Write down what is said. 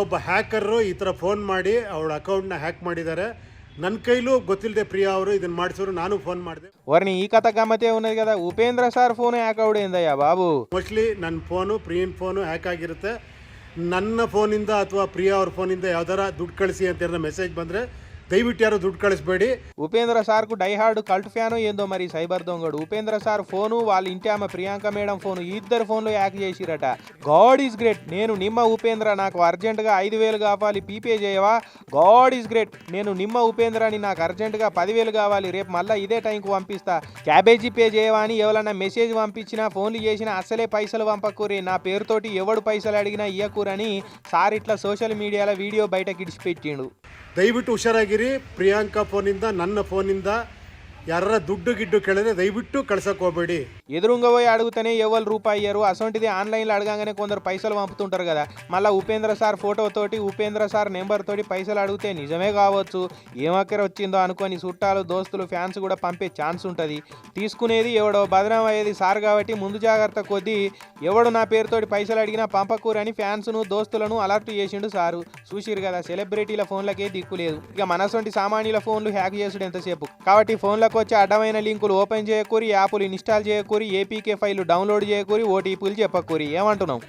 ಒಬ್ಬ ಹ್ಯಾಕರು ಈ ಥರ ಫೋನ್ ಮಾಡಿ ಅವಳ ಅಕೌಂಟ್ನ ಹ್ಯಾಕ್ ಮಾಡಿದ್ದಾರೆ. ನನ್ನ కైలు ಗೊತ್ತಿಲ್ಲದೆ ప్రియా ಅವರು ಇದನ್ನ ಮಾಡಿಸಿದ್ರು. ನಾನು ಫೋನ್ ಮಾಡಿದೆ. వారిని ఈ కథ గమ్మతే ఉన్నది కదా. ఉపేంద్ర సార్ ఫోన్ హ్యాక్ అవడేందయ్యా బాబు. ಮೋಸ್ಟ್ಲಿ ನನ್ನ ಫೋನು ಪ್ರಿಯನ್ ಫೋನು ಹ್ಯಾಕ್ ಆಗಿರುತ್ತೆ. ನನ್ನ ಫೋನಿಂದ ಅಥವಾ ಪ್ರಿಯಾ ಅವ್ರ ಫೋನಿಂದ ಯಾವ್ದಾರ ದುಡ್ಡು ಕಳಿಸಿ ಅಂತ ಏನಾರ ಮೆಸೇಜ್ ಬಂದರೆ దయవిಟ್ಟು ಯಾರು దుడ్డు కಳಿಸ್ಬೇಡಿ. ఉపేంద్ర సార్కు డైహార్డ్ కల్ట్ ఫ్యాన్ ఏందో మరి సైబర్ దొంగడు. ఉపేంద్ర సార్ ఫోను వాళ్ళ ఇంటి ఆమె ప్రియాంక మేడం ఫోను ఇద్దరు ఫోన్లు హ్యాక్ చేసిరట. God is great. నేను నిమ్మ ఉపేంద్ర నాకు అర్జెంటుగా 5,000 కావాలి, పీపే చేయవా? God is great. నేను నిమ్మ ఉపేంద్ర అని నాకు అర్జెంటుగా 10,000 కావాలి, రేపు మళ్ళీ ఇదే టైంకు పంపిస్తా, క్యాబేజీ పే చేయవా అని ఎవరన్నా మెసేజ్ పంపించినా ఫోన్లు చేసినా అసలే పైసలు పంపకూరి, నా పేరుతోటి ఎవడు పైసలు అడిగినా ఇయ్యకూరని సార్ ఇట్లా సోషల్ మీడియాలో వీడియో బయటకి ఇడిచిపెట్టిండు. ದಯವಿಟ್ಟು ಹುಷಾರಾಗಿರಿ. ಪ್ರಿಯಾಂಕಾ ಫೋನಿಂದ ನನ್ನ ಫೋನಿಂದ ಯಾರ ದುಡ್ಡು గిడ్డు ಕೇಳಿದ್ರೆ దయవిಟ್ಟು కలసకు ಹೋಗಬೇಡಿ. ఎదురుంగా పోయి అడుగుతూనే ఎవరు రూపాయి ఇయ్యరు. అసొంటిది ఆన్లైన్లో అడగానే కొందరు పైసలు పంపుతుంటారు కదా. మళ్ళీ ఉపేంద్ర సార్ ఫోటోతోటి ఉపేంద్ర సార్ నెంబర్ తోటి పైసలు అడిగితే నిజమే కావచ్చు, ఏమక్కర వచ్చిందో అనుకొని చుట్టాలు దోస్తులు ఫ్యాన్స్ కూడా పంపే ఛాన్స్ ఉంటుంది. తీసుకునేది ఎవడో బదనాం అయ్యేది సార్ కాబట్టి ముందు జాగ్రత్త కొద్దీ ఎవడు నా పేరుతోటి పైసలు అడిగినా పంపకూరని ఫ్యాన్స్ను దోస్తులను అలర్ట్ చేసిండు సారు. చూసిరు కదా, సెలబ్రిటీల ఫోన్లకే దిక్కులేదు. ఇక మనసొంటి సామాన్యుల ఫోన్లు హ్యాక్ చేసుడు ఎంతసేపు. కాబట్టి ఫోన్లకు వచ్చే అడ్డమైన లింకులు ఓపెన్ చేయకూరి, యాప్లు ఇన్స్టాల్ చేయకూరి, ఏపీకే ఫైల్ డౌన్లోడ్ చేయకూరి, ఓటీపీలు చెప్పకూరి. ఏమంటున్నావు?